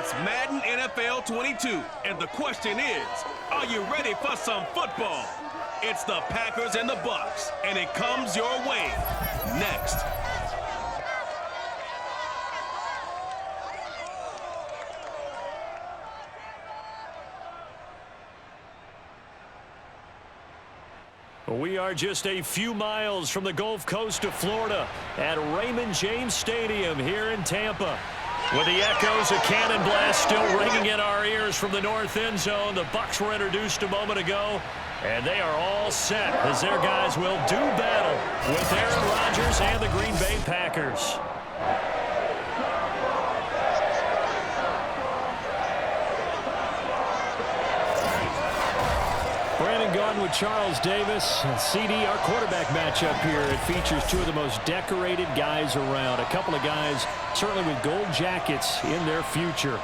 It's Madden NFL 22, and the question is, are you ready for some football? It's the Packers and the Bucs, and it comes your way next. We are just a few miles from the Gulf Coast of Florida at Raymond James Stadium here in Tampa. With the echoes of cannon blast still ringing in our ears from the north end zone, the Bucs were introduced a moment ago, and they are all set as their guys will do battle with Aaron Rodgers and the Green Bay Packers. Brandon Gaudin with Charles Davis and CD, our quarterback matchup here. It features two of the most decorated guys around. A couple of guys certainly with gold jackets in their future.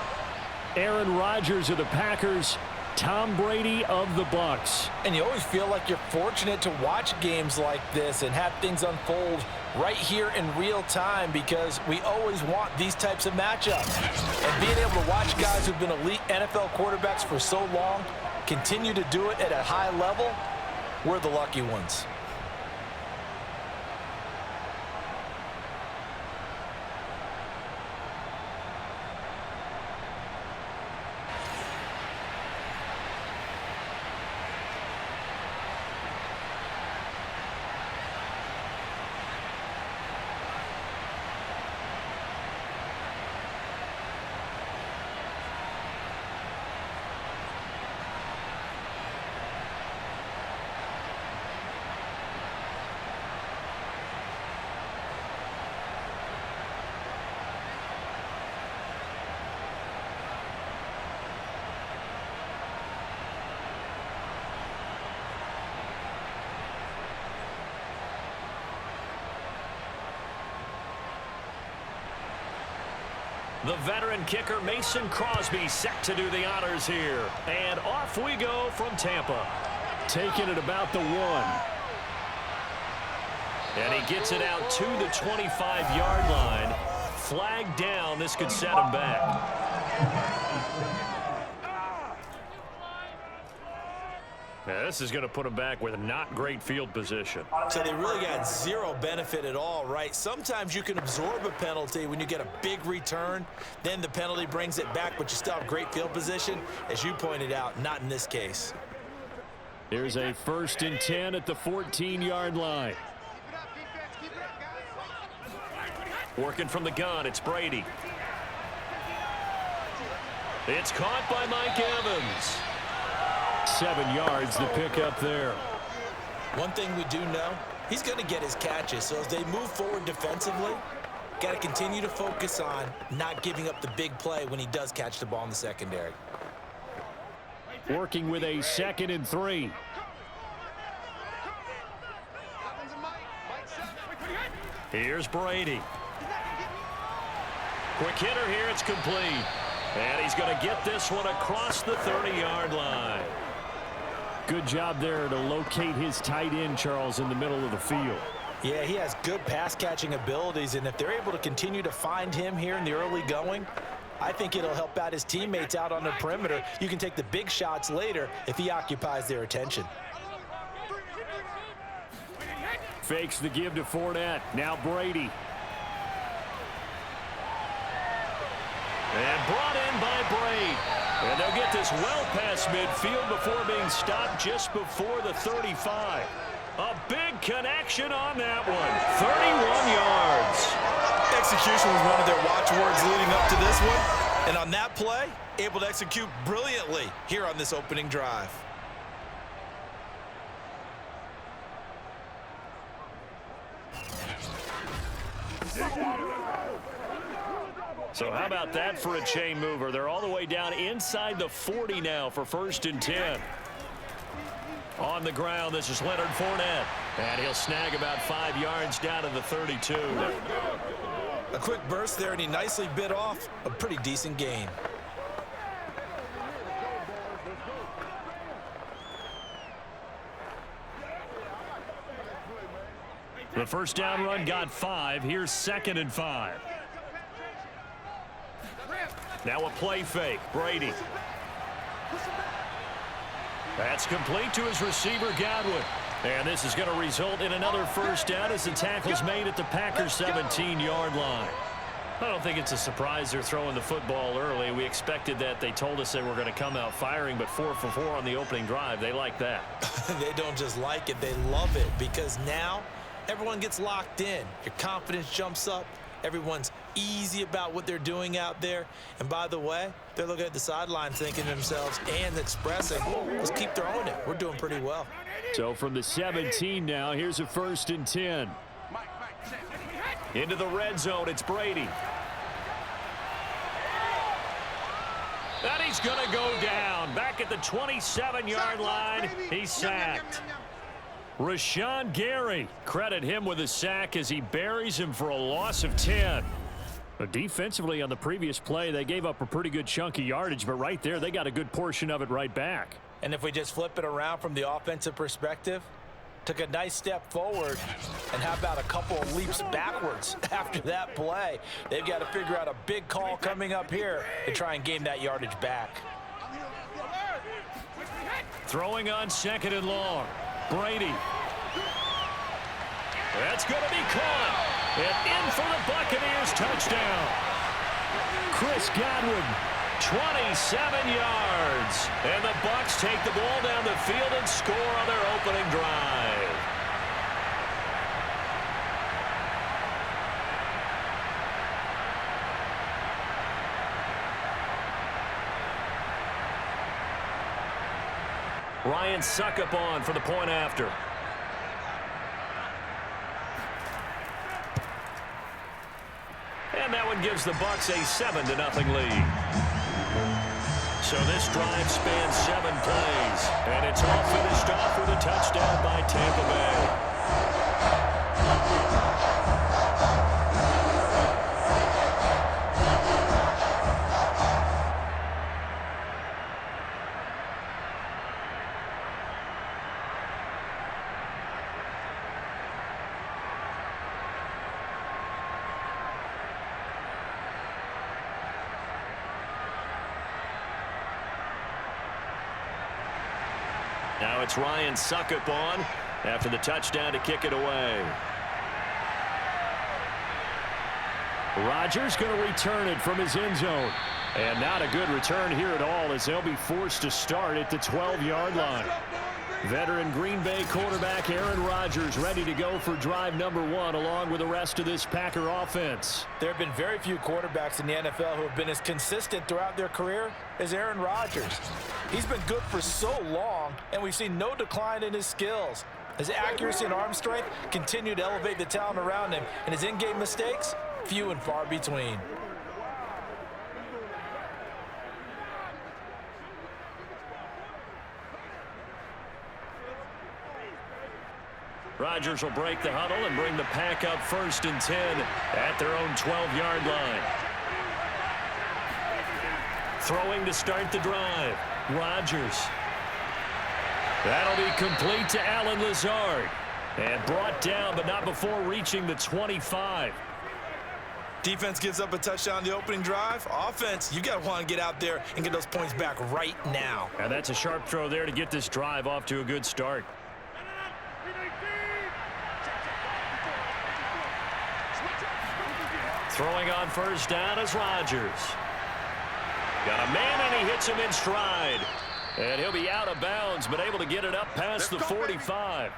Aaron Rodgers of the Packers, Tom Brady of the Bucs. And you always feel like you're fortunate to watch games like this and have things unfold right here in real time because we always want these types of matchups. And being able to watch guys who've been elite NFL quarterbacks for so long continue to do it at a high level, we're the lucky ones. The veteran kicker Mason Crosby set to do the honors here. And off we go from Tampa. Taking it about the 1. And he gets it out to the 25-yard line. Flag down. This could set him back. Now, this is going to put him back with not great field position. So they really got zero benefit at all, right? Sometimes you can absorb a penalty when you get a big return. Then the penalty brings it back, but you still have great field position. As you pointed out, not in this case. Here's a 1st and 10 at the 14-yard line. Working from the gun, it's Brady. It's caught by Mike Evans. 7 yards the pick up there. One thing we do know, he's going to get his catches. So as they move forward defensively, got to continue to focus on not giving up the big play when he does catch the ball in the secondary. Working with a 2nd and 3. Here's Brady. Quick hitter here, it's complete. And he's going to get this one across the 30-yard line. Good job there to locate his tight end, Charles, in the middle of the field. Yeah, he has good pass-catching abilities, and if they're able to continue to find him here in the early going, I think it'll help out his teammates out on the perimeter. You can take the big shots later if he occupies their attention. Fakes the give to Fournette. Now Brady. And brought in by Brady. And they'll get this well past midfield before being stopped just before the 35. A big connection on that one. 31 yards. Execution was one of their watchwords leading up to this one. And on that play, able to execute brilliantly here on this opening drive. So how about that for a chain mover? They're all the way down inside the 40 now for 1st and 10. On the ground, this is Leonard Fournette. And he'll snag about 5 yards down to the 32. A quick burst there, and he nicely bit off a pretty decent gain. The first down run got 5. Here's 2nd and 5. Now a play fake. Brady. That's complete to his receiver, Godwin. And this is going to result in another first down as the tackle's made at the Packers' 17-yard line. I don't think it's a surprise they're throwing the football early. We expected that. They told us they were going to come out firing, but 4 for 4 on the opening drive. They like that. They don't just like it, they love it, because now everyone gets locked in. Your confidence jumps up. Everyone's easy about what they're doing out there. And by the way, they're looking at the sideline thinking to themselves and expressing, let's keep throwing it. We're doing pretty well. So from the 17 now, here's a 1st and 10. Into the red zone, it's Brady. And he's going to go down. Back at the 27-yard line, he's sacked. Rashawn Gary, credit him with a sack as he buries him for a loss of 10. But defensively on the previous play, they gave up a pretty good chunk of yardage, but right there, they got a good portion of it right back. And if we just flip it around from the offensive perspective, took a nice step forward, and how about a couple of leaps backwards after that play? They've got to figure out a big call coming up here to try and gain that yardage back. Throwing on 2nd and long. Brady. That's going to be caught. And in for the Buccaneers touchdown. Chris Godwin, 27 yards. And the Bucs take the ball down the field and score on their opening drive. Ryan Suckup on for the point after. And that one gives the Bucs a 7-0 lead. So this drive spans 7 plays, and it's all finished off with a touchdown by Tampa Bay. Now it's Ryan Suckup on after the touchdown to kick it away. Rodgers going to return it from his end zone. And not a good return here at all as they'll be forced to start at the 12-yard line. Veteran Green Bay quarterback Aaron Rodgers ready to go for drive number 1 along with the rest of this Packer offense. There have been very few quarterbacks in the NFL who have been as consistent throughout their career as Aaron Rodgers. He's been good for so long, and we've seen no decline in his skills. His accuracy and arm strength continue to elevate the talent around him, and his in-game mistakes, few and far between. Rodgers will break the huddle and bring the Pack up 1st and 10 at their own 12-yard line. Throwing to start the drive. Rodgers. That'll be complete to Allen Lazard. And brought down, but not before reaching the 25. Defense gives up a touchdown on the opening drive. Offense, you got to want to get out there and get those points back right now. And that's a sharp throw there to get this drive off to a good start. Throwing on 1st down is Rodgers. Got a man, and he hits him in stride. And he'll be out of bounds, but able to get it up past the 45.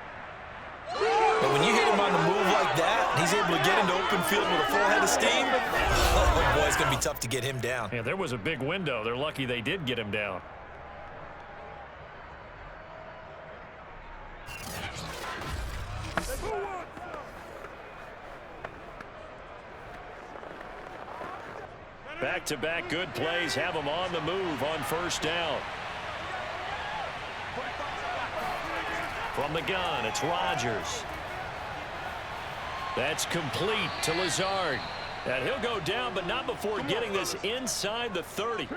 But when you hit him on the move like that, he's able to get into open field with a full head of steam. Oh, boy, it's going to be tough to get him down. Yeah, there was a big window. They're lucky they did get him down. Back-to-back good plays have him on the move on 1st down. From the gun, it's Rodgers. That's complete to Lazard. And he'll go down, but not before getting this inside the 30.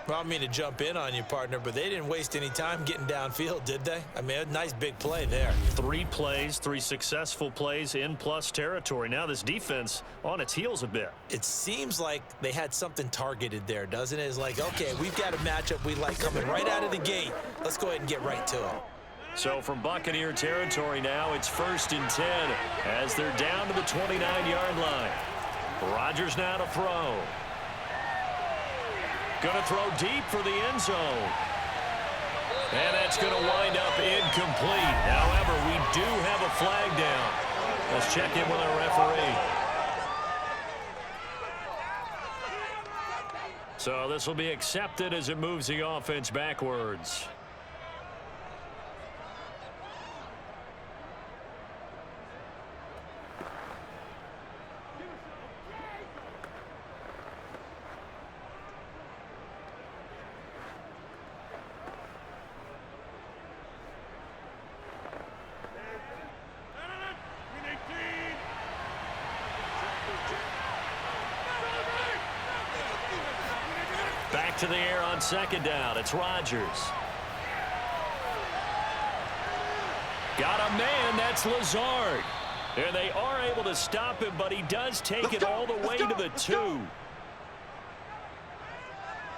Well, I don't mean to jump in on you, partner, but they didn't waste any time getting downfield, did they? I mean, a nice big play there. 3 plays, 3 successful plays in plus territory. Now this defense on its heels a bit. It seems like they had something targeted there, doesn't it? It's like, okay, we've got a matchup we like coming right out of the gate. Let's go ahead and get right to it. So from Buccaneer territory now, it's 1st and 10 as they're down to the 29-yard line. Rodgers now to throw. Going to throw deep for the end zone. And that's going to wind up incomplete. However, we do have a flag down. Let's check in with our referee. So this will be accepted as it moves the offense backwards. Back to the air on 2nd down. It's Rodgers. Got a man. That's Lazard. And they are able to stop him, but he does take it all the way to the 2.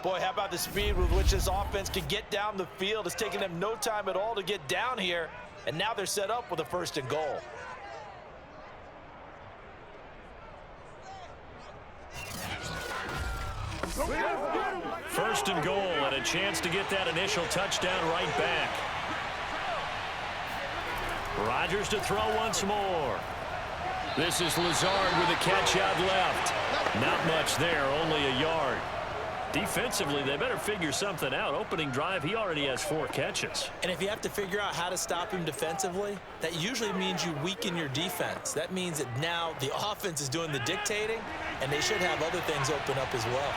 Boy, how about the speed with which this offense can get down the field? It's taking them no time at all to get down here. And now they're set up with a 1st and goal. First and goal and a chance to get that initial touchdown right back. Rodgers to throw once more. This is Lazard with a catch out left. Not much there, only a yard. Defensively, they better figure something out. Opening drive, he already has 4 catches. And if you have to figure out how to stop him defensively, that usually means you weaken your defense. That means that now the offense is doing the dictating, and they should have other things open up as well.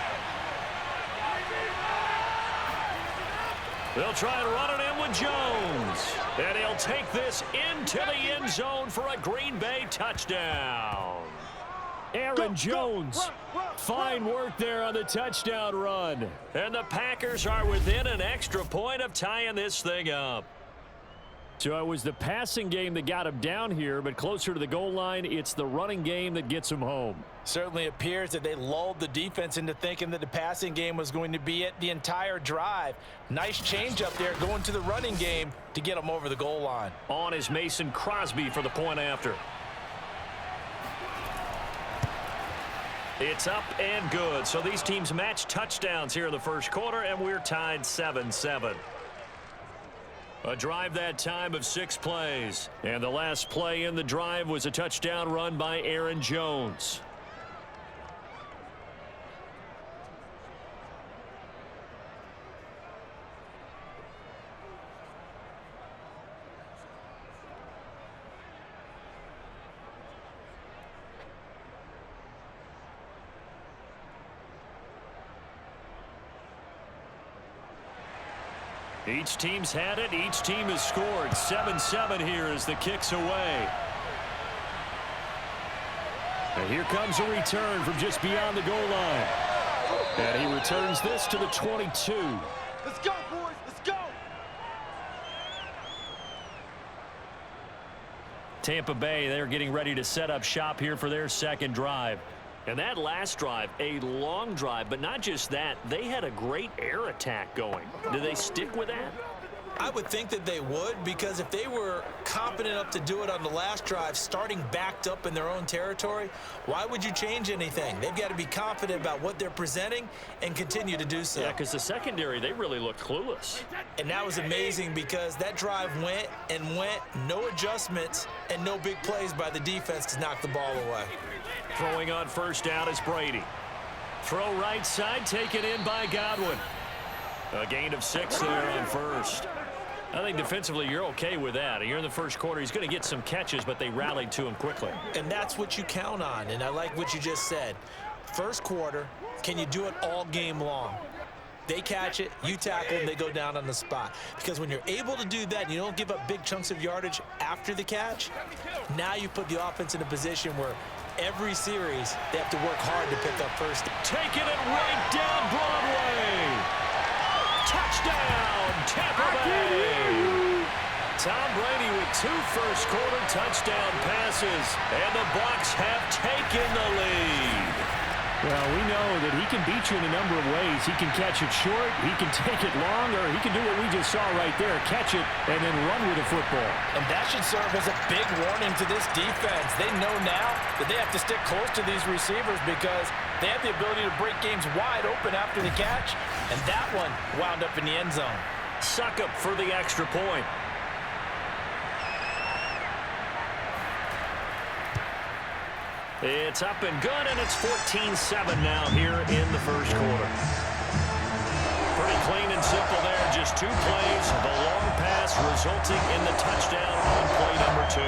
They'll try and run it in with Jones. And he'll take this into the end zone for a Green Bay touchdown. Aaron Jones. Fine work there on the touchdown run. And the Packers are within an extra point of tying this thing up. So it was the passing game that got him down here, but closer to the goal line, it's the running game that gets him home. Certainly appears that they lulled the defense into thinking that the passing game was going to be it the entire drive. Nice change up there going to the running game to get them over the goal line. On is Mason Crosby for the point after. It's up and good. So these teams match touchdowns here in the first quarter, and we're tied 7-7. A drive that time of 6 plays. And the last play in the drive was a touchdown run by Aaron Jones. Each team's had it. Each team has scored. 7-7 here as the kick's away. And here comes a return from just beyond the goal line. And he returns this to the 22. Let's go, boys. Let's go. Tampa Bay, they're getting ready to set up shop here for their second drive. And that last drive, a long drive, but not just that. They had a great air attack going. Do they stick with that? I would think that they would, because if they were competent enough to do it on the last drive, starting backed up in their own territory, why would you change anything? They've got to be confident about what they're presenting and continue to do so. Yeah, because the secondary, they really looked clueless. And that was amazing because that drive went and went, no adjustments, and no big plays by the defense to knock the ball away. Throwing on first down is Brady. Throw right side, taken in by Godwin. A gain of 6 there on first. I think defensively you're okay with that. You're in the first quarter. He's going to get some catches, but they rallied to him quickly. And that's what you count on, and I like what you just said. First quarter, can you do it all game long? They catch it, you tackle, and they go down on the spot. Because when you're able to do that and you don't give up big chunks of yardage after the catch, now you put the offense in a position where every series they have to work hard to pick up first. Taking it right down Broadway. Touchdown, Tampa Bay! Tom Brady with 2 first-quarter touchdown passes, and the Bucs have taken the lead. Well, we know that he can beat you in a number of ways. He can catch it short, he can take it long, or he can do what we just saw right there, catch it and then run with the football. And that should serve as a big warning to this defense. They know now that they have to stick close to these receivers because they have the ability to break games wide open after the catch, and that one wound up in the end zone. Succop for the extra point. It's up and good, and it's 14-7 now here in the first quarter. Pretty clean and simple there. Just 2 plays. The long pass resulting in the touchdown on play number 2.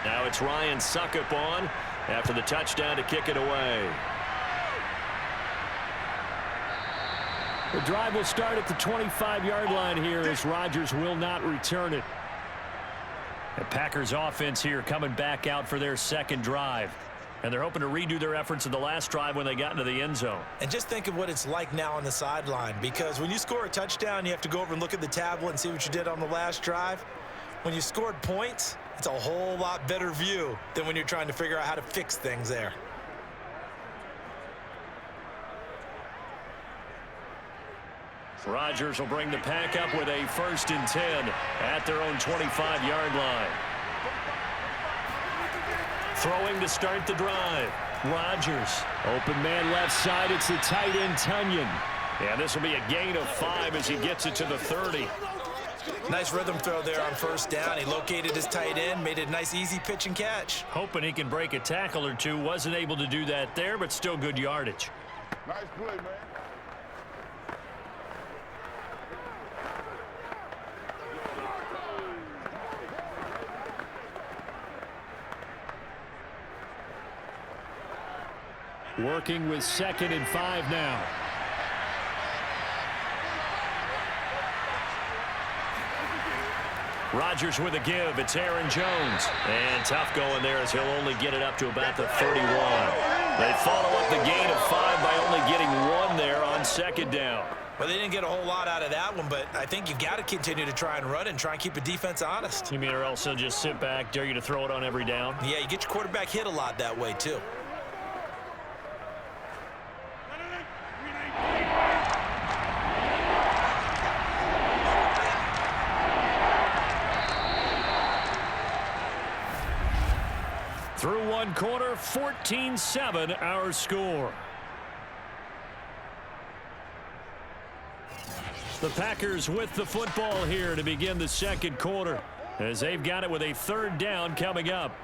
Now it's Ryan Succop on after the touchdown to kick it away. The drive will start at the 25-yard line here as Rodgers will not return it. The Packers offense here coming back out for their second drive. And they're hoping to redo their efforts in the last drive when they got into the end zone. And just think of what it's like now on the sideline, because when you score a touchdown, you have to go over and look at the tablet and see what you did on the last drive. When you scored points, it's a whole lot better view than when you're trying to figure out how to fix things there. Rodgers will bring the pack up with a 1st and 10 at their own 25-yard line. Throwing to start the drive. Rodgers. Open man left side. It's the tight end, Tunyon. Yeah, this will be a gain of 5 as he gets it to the 30. Nice rhythm throw there on 1st down. He located his tight end, made it a nice, easy pitch and catch. Hoping he can break a tackle or 2. Wasn't able to do that there, but still good yardage. Nice play, man. Working with 2nd and 5 now. Rodgers with a give. It's Aaron Jones. And tough going there as he'll only get it up to about the 31. They follow up the gain of 5 by only getting 1 there on 2nd down. Well, they didn't get a whole lot out of that one, but I think you've got to continue to try and run and try and keep the defense honest. You mean or else they'll just sit back, dare you to throw it on every down? Yeah, you get your quarterback hit a lot that way, too. Through 1 quarter, 14-7 our score. The Packers with the football here to begin the 2nd quarter as they've got it with a 3rd down coming up.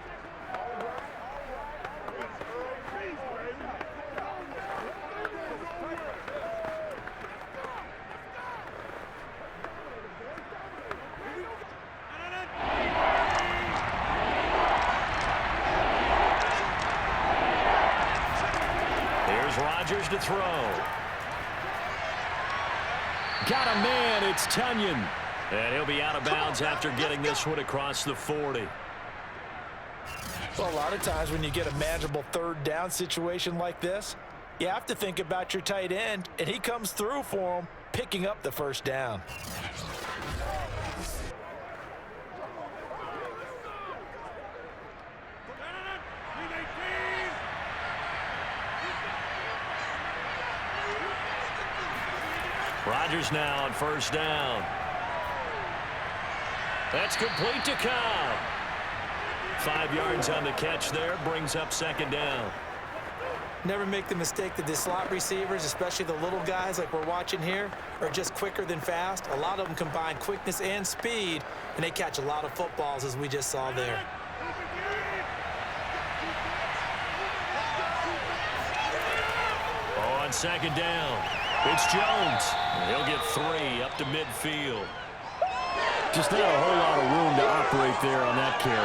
Rodgers to throw. Got a man. It's Tunyon. And he'll be out of bounds after getting this one across the 40. Well, a lot of times when you get a manageable 3rd down situation like this, you have to think about your tight end, and he comes through for him, picking up the 1st down. Rodgers now on 1st down. That's complete to Cobb. 5 yards on the catch there, brings up 2nd down. Never make the mistake that the slot receivers, especially the little guys like we're watching here, are just quicker than fast. A lot of them combine quickness and speed, and they catch a lot of footballs, as we just saw there. On 2nd down. It's Jones. He'll get 3 up to midfield. Just not a whole lot of room to operate there on that carry.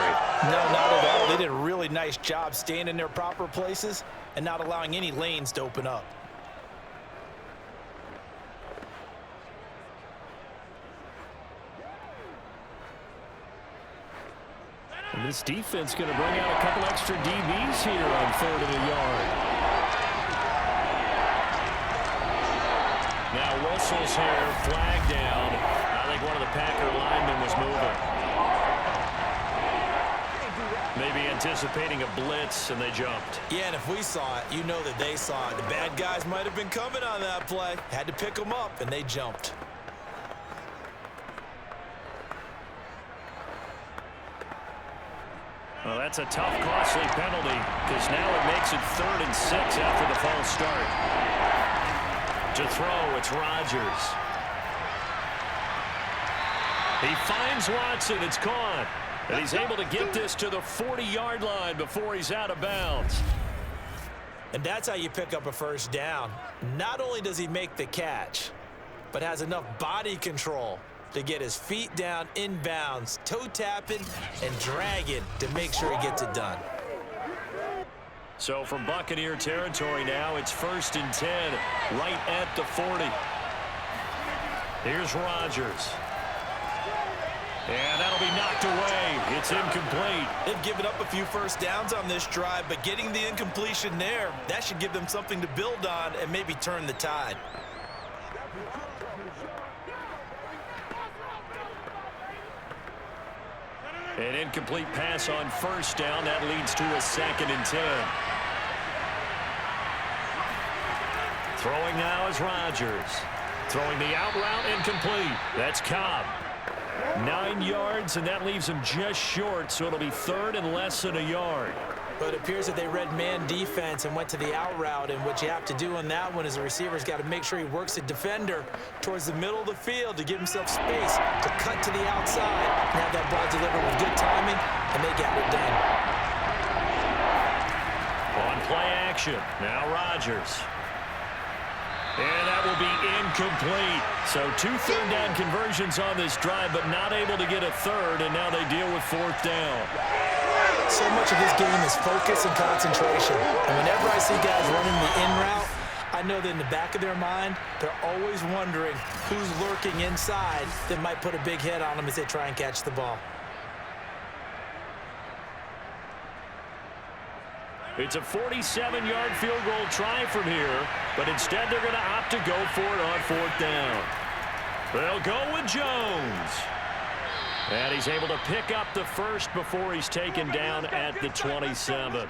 No, not at all. They did a really nice job staying in their proper places and not allowing any lanes to open up. And this defense going to bring out a couple extra DBs here on 3rd and a yard. Now whistles here, flag down. I think one of the Packer linemen was moving. Maybe anticipating a blitz, and they jumped. Yeah, and if we saw it, you know that they saw it. The bad guys might have been coming on that play. Had to pick them up, and they jumped. Well, that's a tough, costly penalty, because now it makes it 3rd and 6 after the false start. To throw, it's Rodgers. He finds Watson. It's caught. And he's able to get this to the 40-yard line before he's out of bounds. And that's how you pick up a first down. Not only does he make the catch, but has enough body control to get his feet down inbounds, toe tapping and dragging to make sure he gets it done. So from Buccaneer territory now, it's 1st and 10, right at the 40. Here's Rodgers. And that'll be knocked away. It's incomplete. They've given up a few first downs on this drive, but getting the incompletion there, that should give them something to build on and maybe turn the tide. An incomplete pass on 1st down. That leads to a 2nd and 10. Throwing now is Rodgers. Throwing the out route incomplete. That's Cobb. 9 yards, and that leaves him just short, so it'll be 3rd and less than a yard. But it appears that they read man defense and went to the out route, and what you have to do on that one is the receiver's got to make sure he works the defender towards the middle of the field to give himself space to cut to the outside and have that ball delivered with good timing, and they got it done. On play action, now Rodgers. And that will be incomplete. So 2 third-down conversions on this drive, but not able to get a 3rd, and now they deal with 4th down. So much of this game is focus and concentration. And whenever I see guys running the in route, I know that in the back of their mind, they're always wondering who's lurking inside that might put a big hit on them as they try and catch the ball. It's a 47-yard field goal try from here, but instead they're going to opt to go for it on 4th down. They'll go with Jones. And he's able to pick up the 1st before he's taken down at the 27.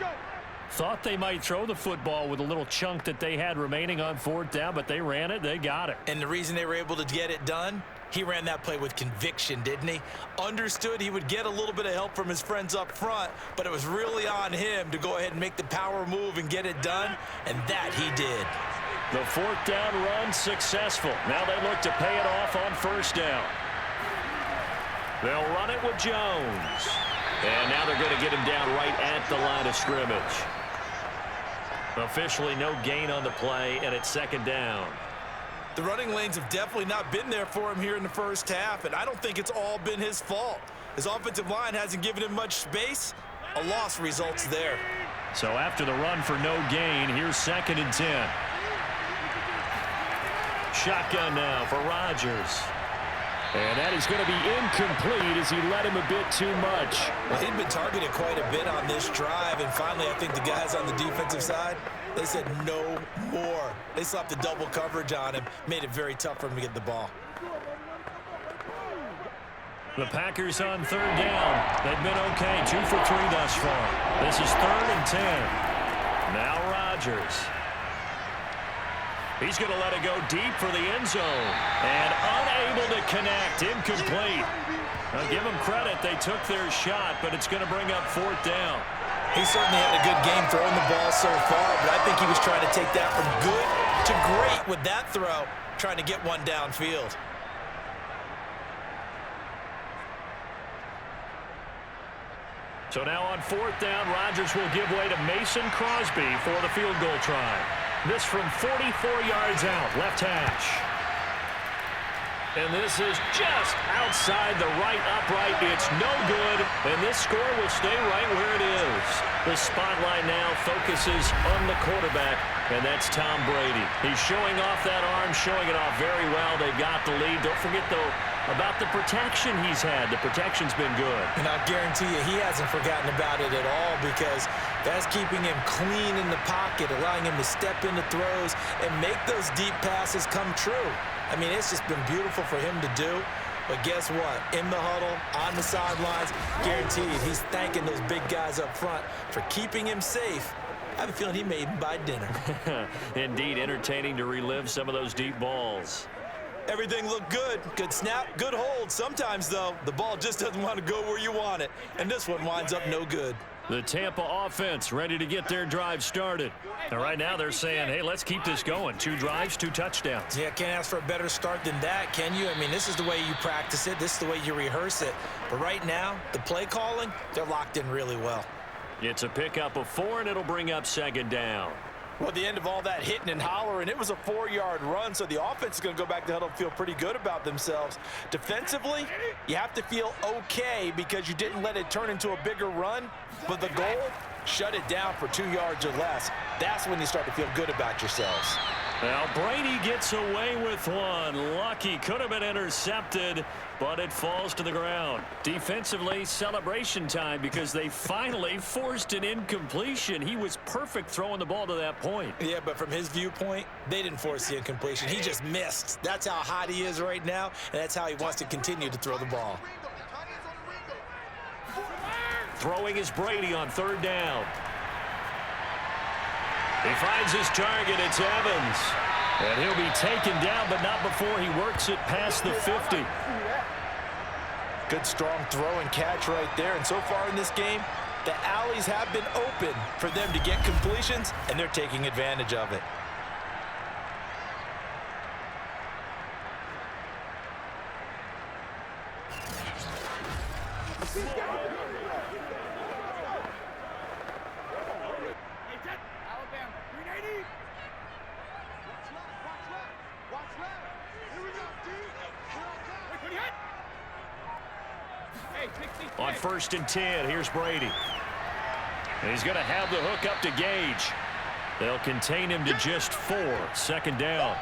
Thought they might throw the football with a little chunk that they had remaining on 4th down, but they ran it, they got it. And the reason they were able to get it done, he ran that play with conviction, didn't he? Understood he would get a little bit of help from his friends up front, but it was really on him to go ahead and make the power move and get it done, and that he did. The 4th down run successful. Now they look to pay it off on 1st down. They'll run it with Jones. And now they're going to get him down right at the line of scrimmage. Officially no gain on the play, and it's 2nd down. The running lanes have definitely not been there for him here in the first half, and I don't think it's all been his fault. His offensive line hasn't given him much space. A loss results there. So after the run for no gain, here's 2nd and 10. Shotgun now for Rodgers. And that is going to be incomplete as he let him a bit too much. Well, he'd been targeted quite a bit on this drive, and finally I think the guys on the defensive side, they said no more. They slapped the double coverage on him, made it very tough for him to get the ball. The Packers on 3rd down. They've been okay, 2 for 3 thus far. This is 3rd and 10. Now Rodgers. He's going to let it go deep for the end zone. And unable to connect, incomplete. Now give them credit, they took their shot, but it's going to bring up 4th down. He certainly had a good game throwing the ball so far, but I think he was trying to take that from good to great with that throw, trying to get one downfield. So now on 4th down, Rodgers will give way to Mason Crosby for the field goal try. This from 44 yards out, left hash. And this is just outside the right upright. It's no good, and this score will stay right where it is. The spotlight now focuses on the quarterback, and that's Tom Brady. He's showing off that arm, showing it off very well. They got the lead. Don't forget, though, about the protection he's had. The protection's been good. And I guarantee you he hasn't forgotten about it at all, because that's keeping him clean in the pocket, allowing him to step into throws and make those deep passes come true. I mean, it's just been beautiful for him to do. But guess what? In the huddle, on the sidelines, guaranteed he's thanking those big guys up front for keeping him safe. I have a feeling he may even buy dinner. Indeed, entertaining to relive some of those deep balls. Everything looked good. Good snap, good hold. Sometimes, though, the ball just doesn't want to go where you want it. And this one winds up no good. The Tampa offense ready to get their drive started. And right now they're saying, hey, let's keep this going. 2 drives, 2 touchdowns. Yeah, can't ask for a better start than that, can you? I mean, this is the way you practice it. This is the way you rehearse it. But right now, the play calling, they're locked in really well. It's a pickup of 4, and it'll bring up 2nd down. Well, at the end of all that hitting and hollering, it was a 4-yard run, so the offense is going to go back to the huddle and feel pretty good about themselves. Defensively, you have to feel okay because you didn't let it turn into a bigger run, but the goal, shut it down for 2 yards or less. That's when you start to feel good about yourselves. Now, Brady gets away with one. Lucky, could have been intercepted, but it falls to the ground. Defensively, celebration time because they finally forced an incompletion. He was perfect throwing the ball to that point. Yeah, but from his viewpoint, they didn't force the incompletion. He just missed. That's how hot he is right now, and that's how he wants to continue to throw the ball. Throwing is Brady on 3rd down. He finds his target. It's Evans. And he'll be taken down, but not before he works it past the 50. Good, strong throw and catch right there. And so far in this game, the alleys have been open for them to get completions, and they're taking advantage of it. On 1st and 10, here's Brady. And he's going to have the hook up to Gage. They'll contain him to just 4. 2nd down.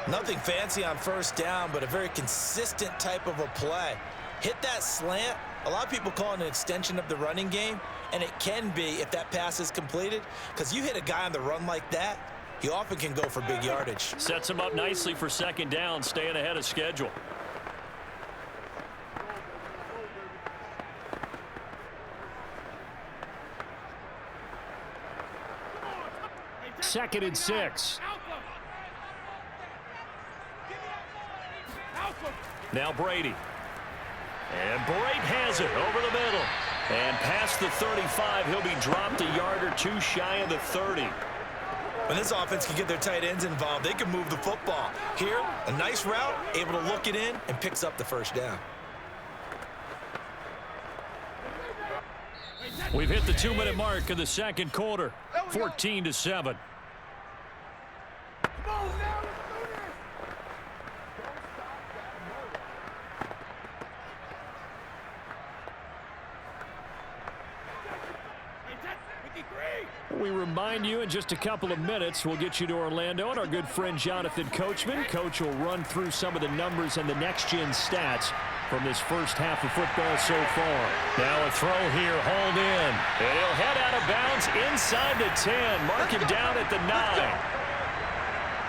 Nothing fancy on 1st down, but a very consistent type of a play. Hit that slant. A lot of people call it an extension of the running game, and it can be if that pass is completed, because you hit a guy on the run like that, he often can go for big yardage. Sets him up nicely for 2nd down, staying ahead of schedule. 2nd and 6. Now Brady. And Brady has it over the middle. And past the 35, he'll be dropped a yard or 2 shy of the 30. When this offense can get their tight ends involved, they can move the football. Here, a nice route, able to look it in, and picks up the 1st down. We've hit the 2-minute mark of the 2nd quarter. 14-7. We remind you in just a couple of minutes we'll get you to Orlando and our good friend Jonathan Coachman. Coach will run through some of the numbers and the next-gen stats from this first half of football so far. Now a throw here, hauled in. And he'll head out of bounds inside the 10. Mark him down at the 9.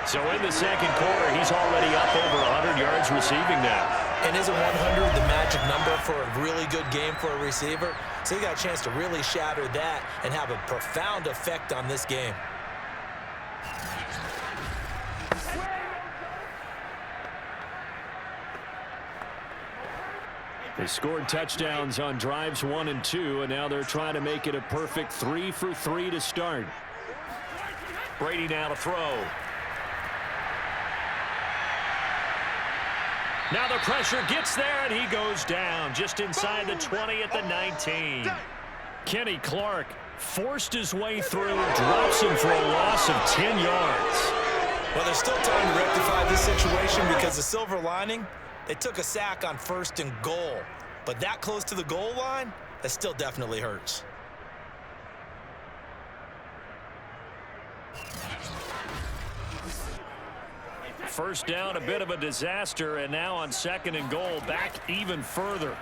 So in the 2nd quarter, he's already up over 100 yards receiving now. And isn't 100 the magic number for a really good game for a receiver? So he got a chance to really shatter that and have a profound effect on this game. They scored touchdowns on drives 1 and 2, and now they're trying to make it a perfect 3 for 3 to start. Brady now to throw. Now the pressure gets there, and he goes down just inside the 20 at the 19. Kenny Clark Forced his way through, drops him for a loss of 10 yards. Well, there's still time to rectify this situation because the silver lining, they took a sack on 1st and goal. But that close to the goal line, that still definitely hurts. First down, a bit of a disaster, and now on 2nd and goal, back even further.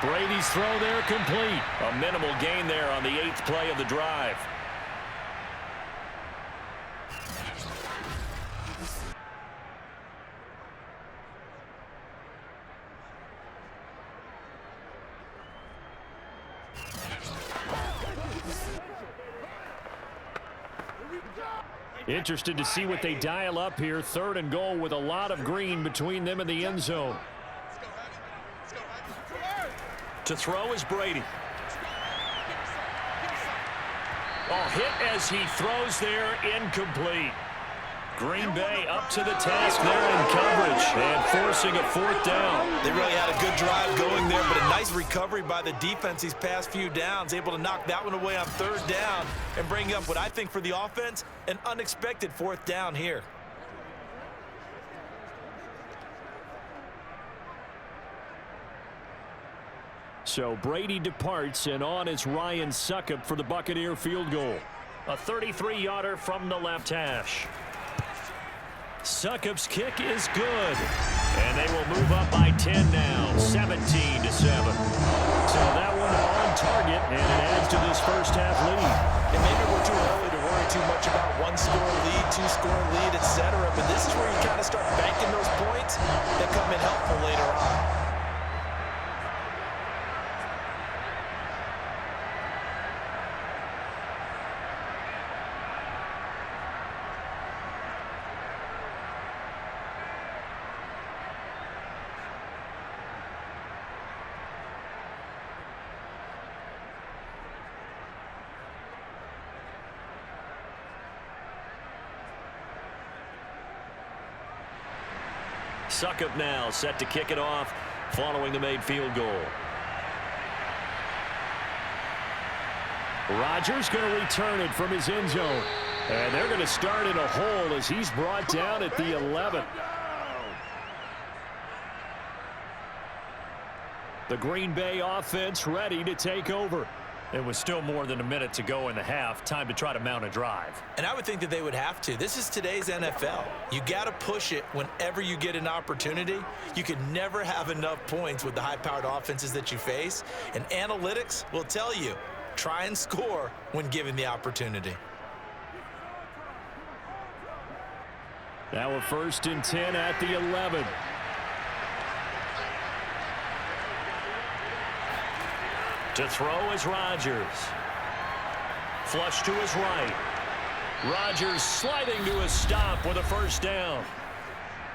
Brady's throw there complete. A minimal gain there on the 8th play of the drive. Interested to see what they dial up here. 3rd and goal with a lot of green between them and the end zone. To throw is Brady. Oh, hit as he throws there, incomplete. Green Bay up to the task there in coverage and forcing a 4th down. They really had a good drive going there, but a nice recovery by the defense these past few downs, able to knock that one away on 3rd down and bring up what I think for the offense, an unexpected 4th down here. So Brady departs, and on is Ryan Succop for the Buccaneer field goal. A 33-yarder from the left hash. Succop's kick is good. And they will move up by 10 now, 17-7. So that one on target, and it adds to this first half lead. And maybe we're too early to worry too much about 1-score lead, 2-score lead, etc. But this is where you kind of start banking those points that come in helpful later on. Succop now set to kick it off following the made field goal. Rodgers going to return it from his end zone. And they're going to start in a hole as he's brought down at the 11. The Green Bay offense ready to take over. It was still more than a minute to go in the half. Time to try to mount a drive. And I would think that they would have to. This is today's NFL. You got to push it whenever you get an opportunity. You can never have enough points with the high-powered offenses that you face. And analytics will tell you, try and score when given the opportunity. Now a 1st and 10 at the 11. To throw is Rodgers. Flush to his right. Rodgers sliding to a stop with a 1st down.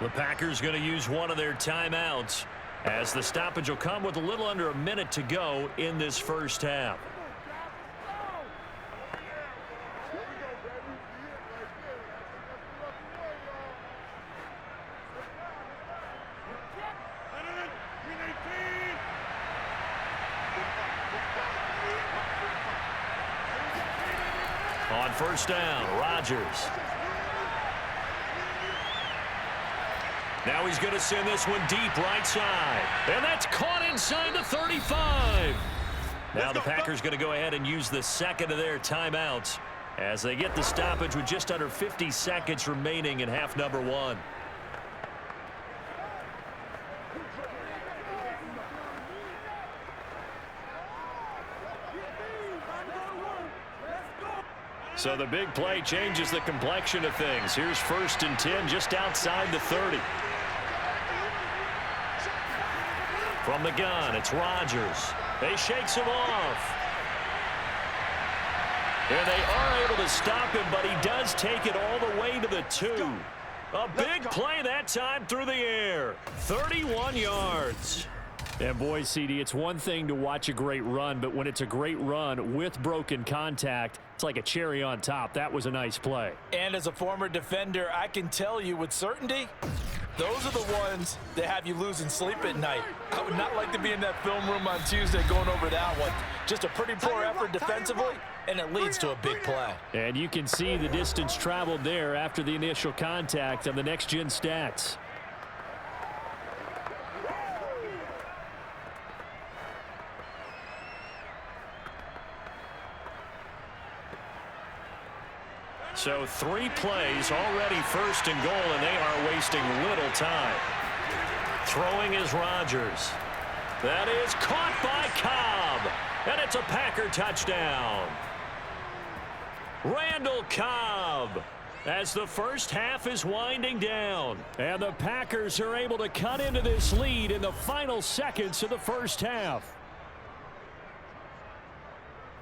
The Packers going to use one of their timeouts as the stoppage will come with a little under a minute to go in this first half. On 1st down, Rodgers. Now he's going to send this one deep right side. And that's caught inside the 35. Now the Packers going to go ahead and use the 2nd of their timeouts as they get the stoppage with just under 50 seconds remaining in half number 1. So the big play changes the complexion of things. Here's 1st and 10 just outside the 30. From the gun, it's Rodgers. They shakes him off. And they are able to stop him, but he does take it all the way to the 2. A big play that time through the air. 31 yards. And boy, CD, it's one thing to watch a great run, but when it's a great run with broken contact, it's like a cherry on top. That was a nice play. And as a former defender, I can tell you with certainty, Those are the ones that have you losing sleep at night. I would not like to be in that film room on Tuesday going over that one. Just a pretty poor effort defensively, and it leads to a big play. And you can see the distance traveled there after the initial contact on the next-gen stats. So 3 plays, already first and goal, and they are wasting little time. Throwing is Rodgers. That is caught by Cobb, and it's a Packer touchdown. Randall Cobb, as the first half is winding down. And the Packers are able to cut into this lead in the final seconds of the first half.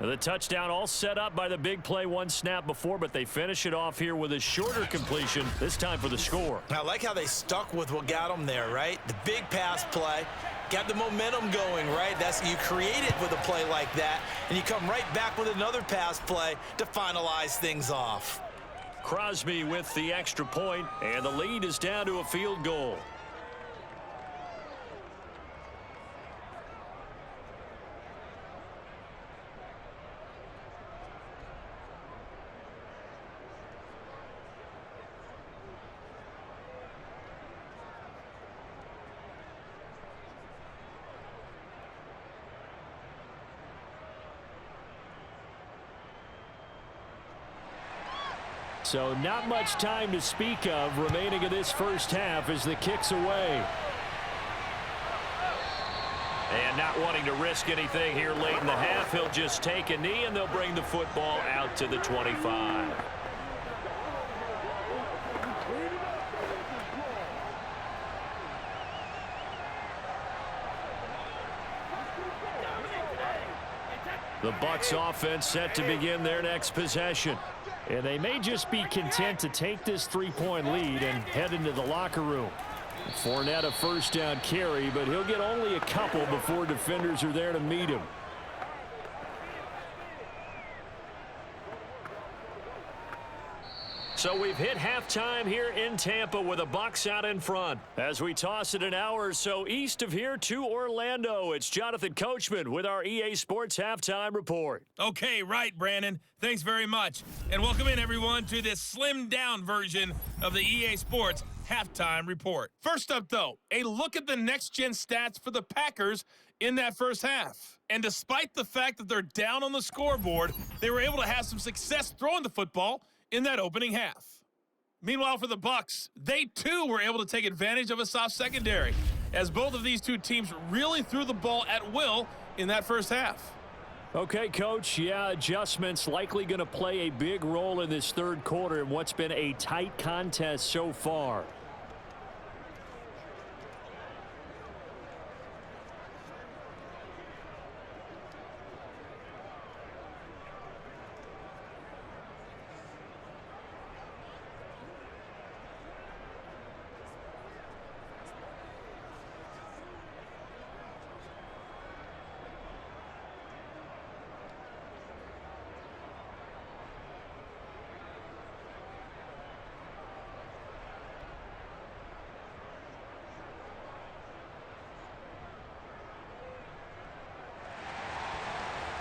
The touchdown all set up by the big play one snap before, but they finish it off here with a shorter completion, this time for the score. I like how they stuck with what got them there, right? The big pass play, got the momentum going, right? You create it with a play like that, and you come right back with another pass play to finalize things off. Crosby with the extra point, and the lead is down to a field goal. So not much time to speak of remaining in this first half as the kick's away. And not wanting to risk anything here late in the half, he'll just take a knee and they'll bring the football out to the 25. The Bucs offense set to begin their next possession. And they may just be content to take this 3-point lead and head into the locker room. Fournette a first down carry, but he'll get only a couple before defenders are there to meet him. So we've hit halftime here in Tampa with the Bucs out in front. As we toss it an hour or so east of here to Orlando, it's Jonathan Coachman with our EA Sports Halftime Report. Okay, right, Brandon. Thanks very much. And welcome in, everyone, to this slimmed-down version of the EA Sports Halftime Report. First up, though, a look at the next-gen stats for the Packers in that first half. And despite the fact that they're down on the scoreboard, they were able to have some success throwing the football in that opening half. Meanwhile, for the Bucs, they too were able to take advantage of a soft secondary, as both of these two teams really threw the ball at will in that first half. Okay, Coach, yeah, adjustments likely going to play a big role in this third quarter in what's been a tight contest so far.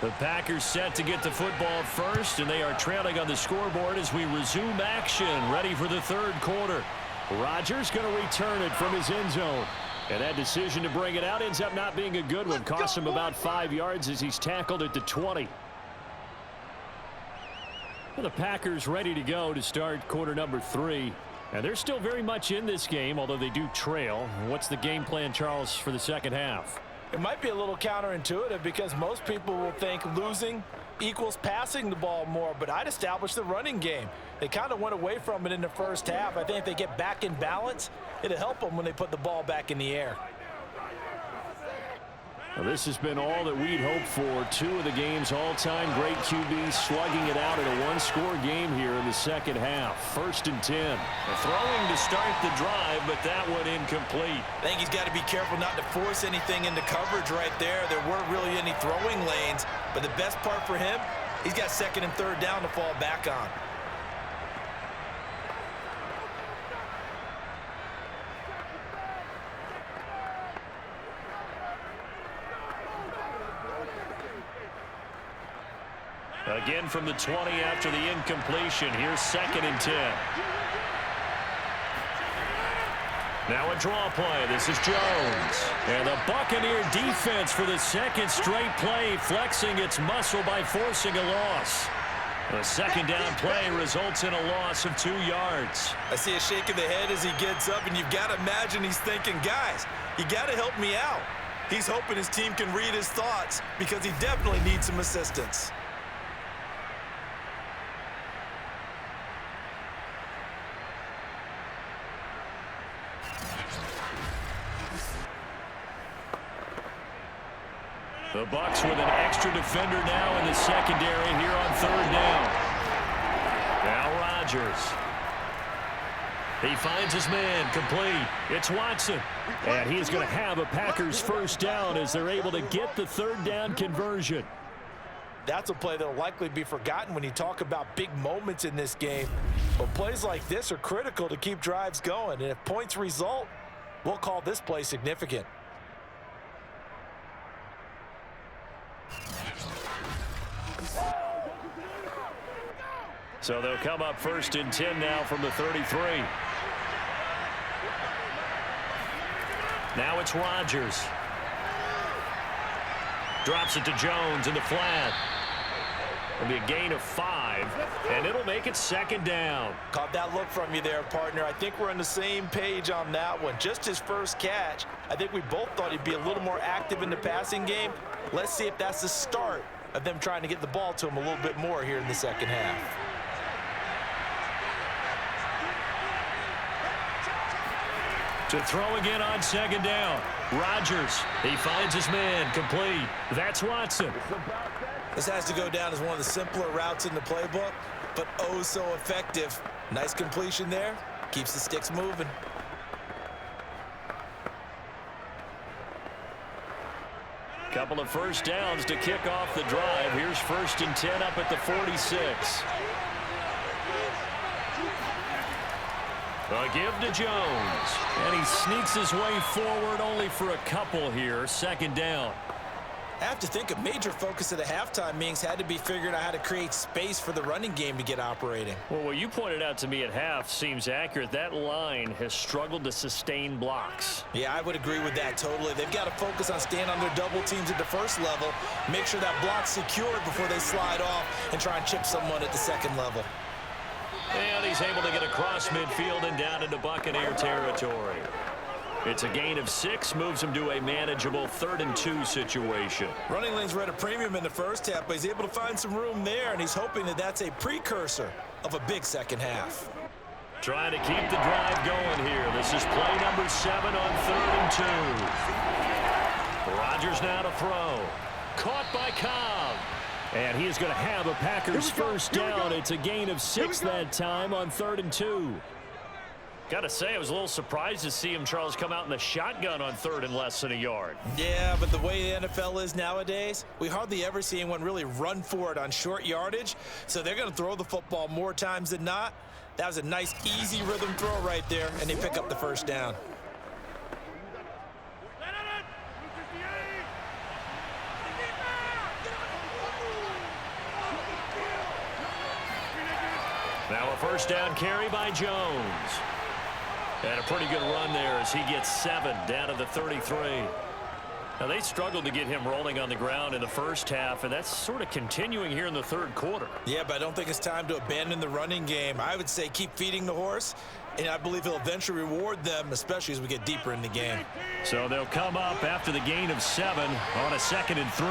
The Packers set to get the football first, and they are trailing on the scoreboard as we resume action, ready for the third quarter. Rodgers going to return it from his end zone. And that decision to bring it out ends up not being a good one. Costs him about 5 yards as he's tackled at the 20. Well, the Packers ready to go to start quarter number 3. And they're still very much in this game, although they do trail. What's the game plan, Charles, for the second half? It might be a little counterintuitive because most people will think losing equals passing the ball more, but I'd establish the running game. They kind of went away from it in the first half. I think if they get back in balance, it'll help them when they put the ball back in the air. Well, this has been all that we'd hoped for. 2 of the game's all-time great QBs slugging it out in a one-score game here in the second half. 1st and 10. Throwing to start the drive, but that one incomplete. I think he's got to be careful not to force anything into coverage right there. There weren't really any throwing lanes, but the best part for him, he's got 2nd and 3rd down to fall back on. Again from the 20 after the incompletion. Here's 2nd and 10. Now a draw play. This is Jones. And the Buccaneer defense for the 2nd straight play, flexing its muscle by forcing a loss. The 2nd down play results in a loss of 2 yards. I see a shake of the head as he gets up, and you've got to imagine he's thinking, guys, you got to help me out. He's hoping his team can read his thoughts because he definitely needs some assistance. The Bucs with an extra defender now in the secondary here on 3rd down. Now Rodgers. He finds his man complete. It's Watson. And he's going to have a Packers 1st down as they're able to get the 3rd down conversion. That's a play that will likely be forgotten when you talk about big moments in this game. But plays like this are critical to keep drives going. And if points result, we'll call this play significant. So they'll come up 1st and 10 now from the 33. Now it's Rodgers. Drops it to Jones in the flat. It'll be a gain of 5, and it'll make it 2nd down. Caught that look from you there, partner. I think we're on the same page on that one. Just his first catch. I think we both thought he'd be a little more active in the passing game. Let's see if that's the start of them trying to get the ball to him a little bit more here in the 2nd half. To throw again on 2nd down. Rodgers, he finds his man complete. That's Watson. This has to go down as one of the simpler routes in the playbook, but oh so effective. Nice completion there. Keeps the sticks moving. Couple of 1st downs to kick off the drive. Here's 1st and 10 up at the 46. A give to Jones. And he sneaks his way forward only for a couple here. 2nd down. I have to think a major focus of the halftime meetings had to be figuring out how to create space for the running game to get operating. Well, what you pointed out to me at half seems accurate. That line has struggled to sustain blocks. Yeah, I would agree with that totally. They've got to focus on staying on their double teams at the 1st level, make sure that block's secured before they slide off and try and chip someone at the 2nd level. And he's able to get across midfield and down into Buccaneer territory. It's a gain of 6, moves him to a manageable 3rd and 2 situation. Running lanes were at a premium in the 1st half, but he's able to find some room there, and he's hoping that that's a precursor of a big 2nd half. Trying to keep the drive going here. This is play number 7 on 3rd and 2. Rodgers now to throw. Caught by Cobb. And he is going to have a Packers 1st down. It's a gain of 6 that time on 3rd and 2. Got to say, I was a little surprised to see him, Charles, come out in the shotgun on 3rd and less than a yard. Yeah, but the way the NFL is nowadays, we hardly ever see anyone really run for it on short yardage. So they're going to throw the football more times than not. That was a nice, easy rhythm throw right there, and they pick up the 1st down. Now a 1st down carry by Jones. And a pretty good run there as he gets 7 down to the 33. Now they struggled to get him rolling on the ground in the 1st half, and that's sort of continuing here in the 3rd quarter. Yeah, but I don't think it's time to abandon the running game. I would say keep feeding the horse, and I believe he'll eventually reward them, especially as we get deeper in the game. So they'll come up after the gain of 7 on a 2nd and 3.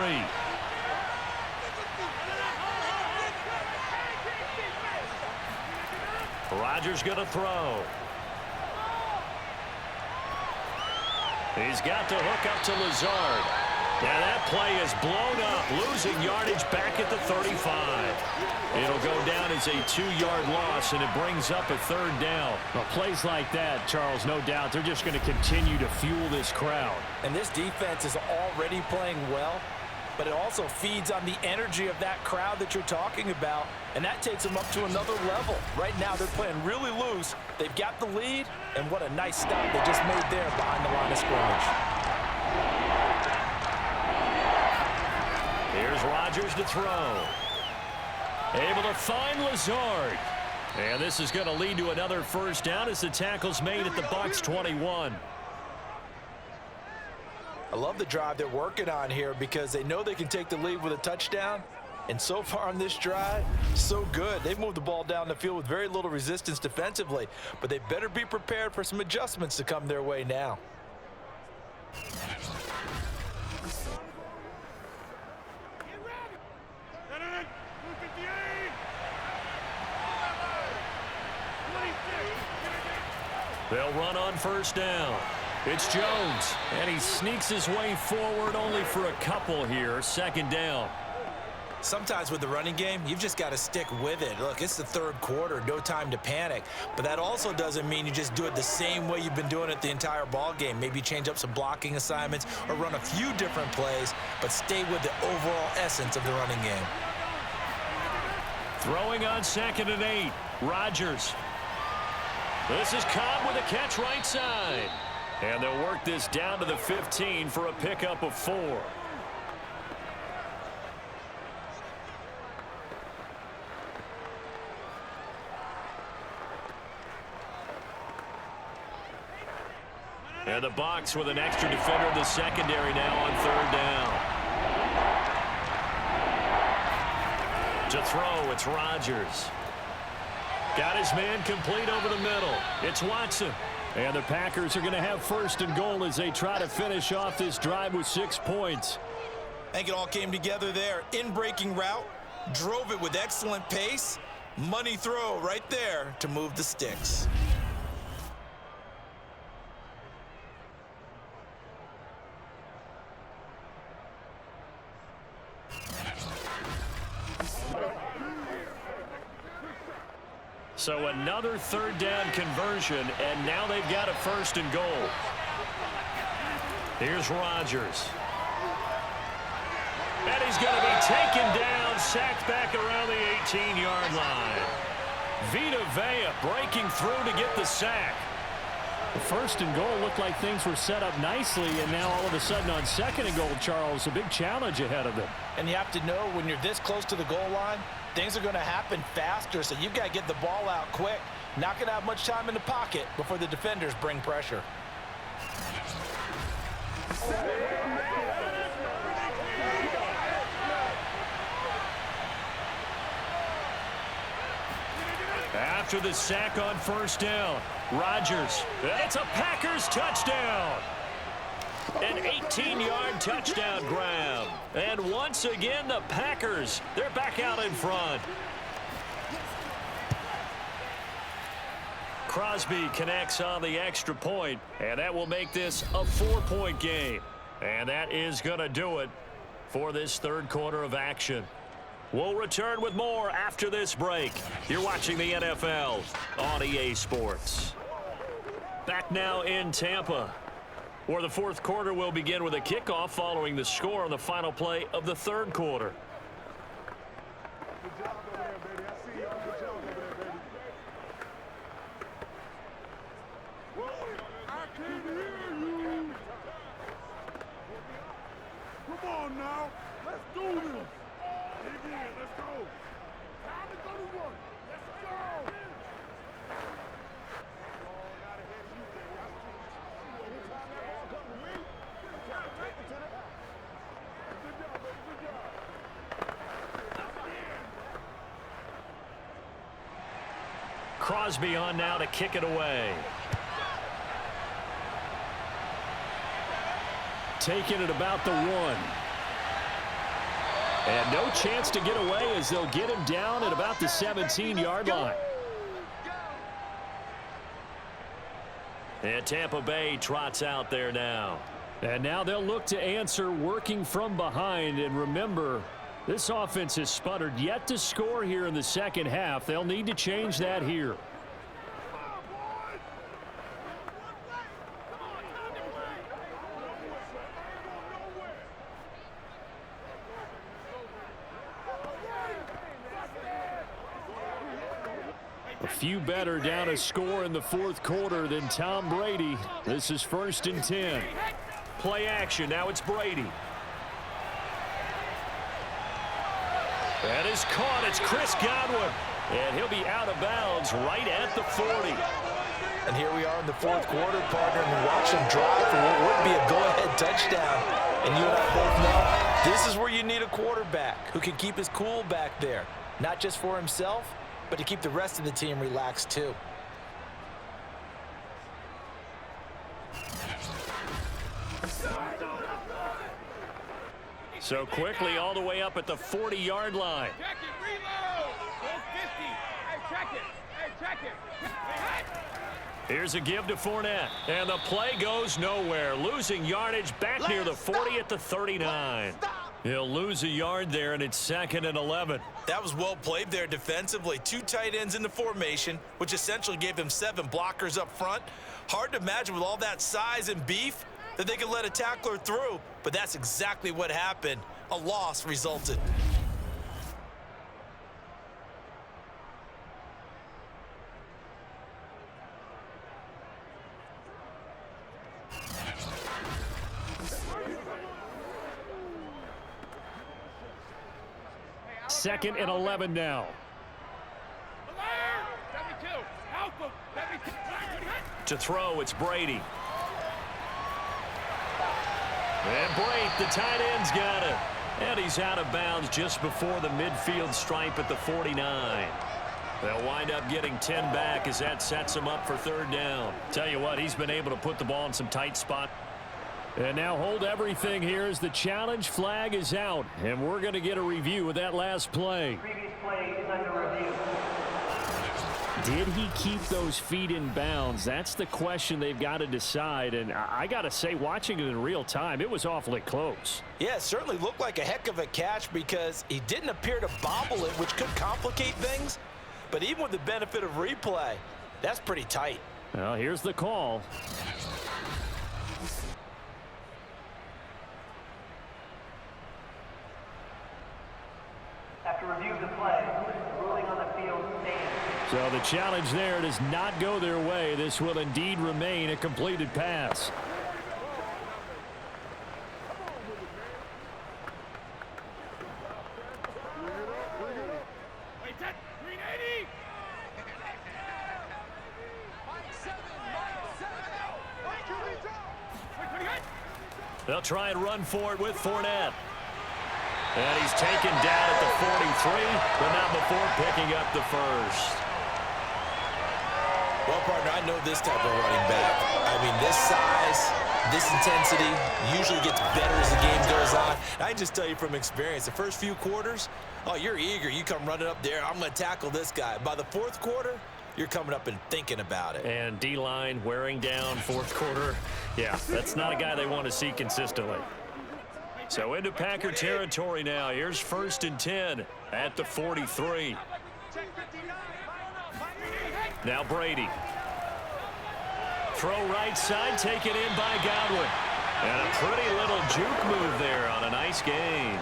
Rodgers going to throw. He's got to hook up to Lazard. Now that play is blown up, losing yardage back at the 35. It'll go down as a 2-yard loss, and it brings up a 3rd down. Well, plays like that, Charles, no doubt, they're just going to continue to fuel this crowd. And this defense is already playing well, but it also feeds on the energy of that crowd that you're talking about, and that takes them up to another level. Right now, they're playing really loose. They've got the lead, and what a nice stop they just made there behind the line of scrimmage. Here's Rodgers to throw. Able to find Lazard. And this is going to lead to another first down as the tackle's made at the Bucs 21. I love the drive they're working on here because they know they can take the lead with a touchdown. And so far on this drive, so good. They've moved the ball down the field with very little resistance defensively, but they better be prepared for some adjustments to come their way now. They'll run on first down. It's Jones, and he sneaks his way forward only for a couple here. Second down. Sometimes with the running game, you've just got to stick with it. Look, it's the third quarter, no time to panic. But that also doesn't mean you just do it the same way you've been doing it the entire ball game. Maybe change up some blocking assignments or run a few different plays, but stay with the overall essence of the running game. Throwing on 2nd and 8. Rodgers. This is Cobb with a catch right side. And they'll work this down to the 15 for a pickup of 4. And the Bucs with an extra defender in the secondary now on 3rd down. To throw, it's Rodgers. Got his man complete over the middle. It's Watson. And the Packers are going to have 1st and goal as they try to finish off this drive with 6 points. I think it all came together there. In-breaking route, drove it with excellent pace. Money throw right there to move the sticks. So another 3rd down conversion, and now they've got a 1st and goal. Here's Rodgers. And he's going to be taken down, sacked back around the 18-yard line. Vita Vea breaking through to get the sack. The 1st and goal looked like things were set up nicely, and now all of a sudden on 2nd and goal, Charles, a big challenge ahead of them. And you have to know when you're this close to the goal line, things are going to happen faster, so you've got to get the ball out quick. Not going to have much time in the pocket before the defenders bring pressure. After the sack on 1st down, Rodgers. It's a Packers touchdown. An 18-yard touchdown grab. And once again, the Packers, they're back out in front. Crosby connects on the extra point, and that will make this a 4-point game. And that is going to do it for this 3rd quarter of action. We'll return with more after this break. You're watching the NFL on EA Sports. Back now in Tampa, where the 4th quarter will begin with a kickoff following the score on the final play of the 3rd quarter. Come on now, let's do this. Dig in, let's go. Time to go to work. Let's go. Crosby on now to kick it away. Taking it about the 1. And no chance to get away as they'll get him down at about the 17-yard line. And Tampa Bay trots out there now. And now they'll look to answer working from behind. And remember, this offense has sputtered yet to score here in the 2nd half. They'll need to change that here. A few better down a score in the 4th quarter than Tom Brady. This is 1st and 10. Play action. Now it's Brady. That is caught. It's Chris Godwin. And he'll be out of bounds right at the 40. And here we are in the fourth quarter, partner, and watch him drive for what would be a go-ahead touchdown. And you and I both know this is where you need a quarterback who can keep his cool back there, not just for himself, but to keep the rest of the team relaxed too. So quickly all the way up at the 40-yard line. Check it, reload. Go 50. Hey, check it. Hey, check it. Hey. Here's a give to Fournette. And the play goes nowhere. Losing yardage back near the 40 at the 39. He'll lose a yard there, and it's 2nd and 11. That was well played there defensively. 2 tight ends in the formation, which essentially gave him 7 blockers up front. Hard to imagine with all that size and beef that they could let a tackler through, but that's exactly what happened. A loss resulted. Second and 11 now. To throw, it's Brady. And Brady, the tight end's got it. And he's out of bounds just before the midfield stripe at the 49. They'll wind up getting 10 back as that sets him up for 3rd down. Tell you what, he's been able to put the ball in some tight spots. And now hold everything here as the challenge flag is out. And we're going to get a review of that last play. Previous play is under review. Did he keep those feet in bounds? That's the question they've got to decide. And I got to say, watching it in real time, it was awfully close. Yeah, it certainly looked like a heck of a catch because he didn't appear to bobble it, which could complicate things. But even with the benefit of replay, that's pretty tight. Well, here's the call. After review of the play, ruling on the field stands. So the challenge there does not go their way. This will indeed remain a completed pass. They'll try and run for it with Fournette. And he's taken down at the 43, but not before picking up the first. Well, partner, I know this type of running back. I mean, this size, this intensity usually gets better as the game goes on. And I can just tell you from experience, the first few quarters, oh, you're eager. You come running up there, I'm going to tackle this guy. By the 4th quarter, you're coming up and thinking about it. And D-line wearing down 4th quarter. Yeah, that's not a guy they want to see consistently. So into Packer territory now. Here's 1st and 10 at the 43. Now Brady. Throw right side, taken in by Godwin. And a pretty little juke move there on a nice gain.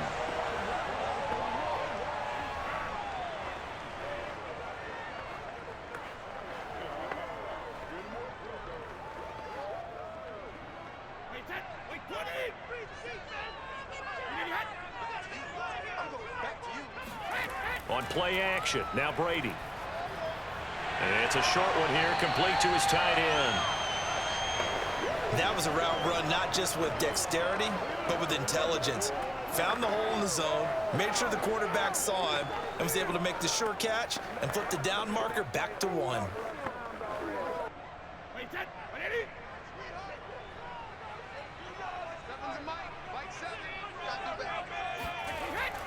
On play action, now Brady. And it's a short one here, complete to his tight end. That was a route run not just with dexterity, but with intelligence. Found the hole in the zone, made sure the quarterback saw him, and was able to make the sure catch and flip the down marker back to 1.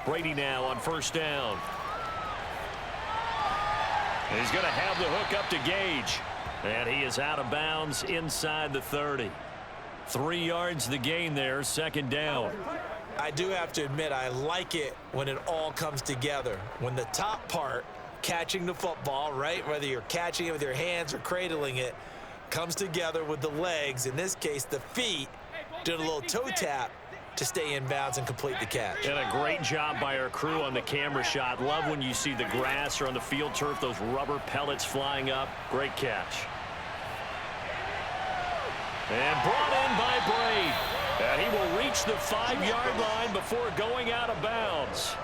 Brady now on 1st down. He's going to have the hook up to Gage. And he is out of bounds inside the 30. 3 yards the gain there, 2nd down. I do have to admit, I like it when it all comes together. When the top part, catching the football, right, whether you're catching it with your hands or cradling it, comes together with the legs, in this case the feet, doing a little toe tap to stay in bounds and complete the catch. And a great job by our crew on the camera shot. Love when you see the grass or on the field turf, those rubber pellets flying up. Great catch. And brought in by Brady. And he will reach the 5-yard line before going out of bounds.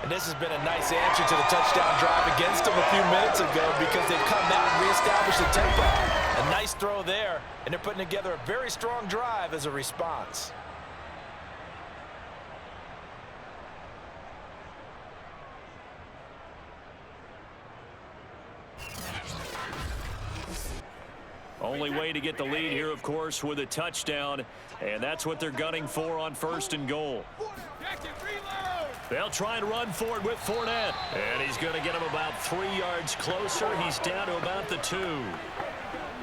And this has been a nice answer to the touchdown drive against them a few minutes ago because they've come out and reestablished the tempo. A nice throw there, and they're putting together a very strong drive as a response. Only way to get the lead here, of course, with a touchdown, and that's what they're gunning for on 1st and goal. They'll try and run for it with Fournette, and he's going to get him about 3 yards closer. He's down to about the 2.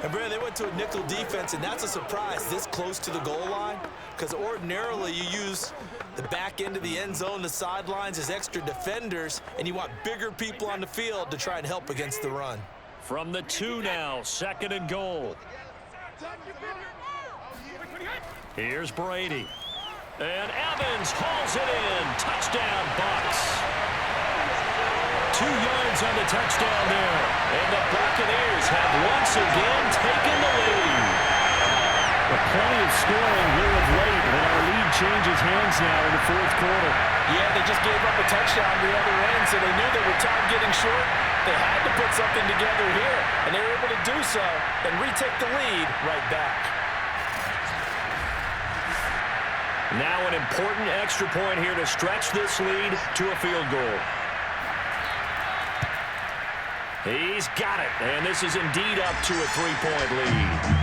And, Brad, they went to a nickel defense, and that's a surprise this close to the goal line because ordinarily you use the back end of the end zone, the sidelines as extra defenders, and you want bigger people on the field to try and help against the run. From the 2 now, 2nd and goal. Here's Brady. And Evans hauls it in. Touchdown, Bucs. 2 yards on the touchdown there. And the Buccaneers have once again taken the lead. Plenty of scoring here of late, and our lead changes hands now in the 4th quarter. Yeah, they just gave up a touchdown the other end, so they knew that with time getting short, they had to put something together here, and they were able to do so and retake the lead right back. Now an important extra point here to stretch this lead to a field goal. He's got it, and this is indeed up to a 3-point lead.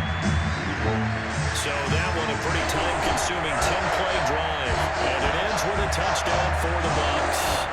So that one a pretty time-consuming 10-play drive, and it ends with a touchdown for the Bucs.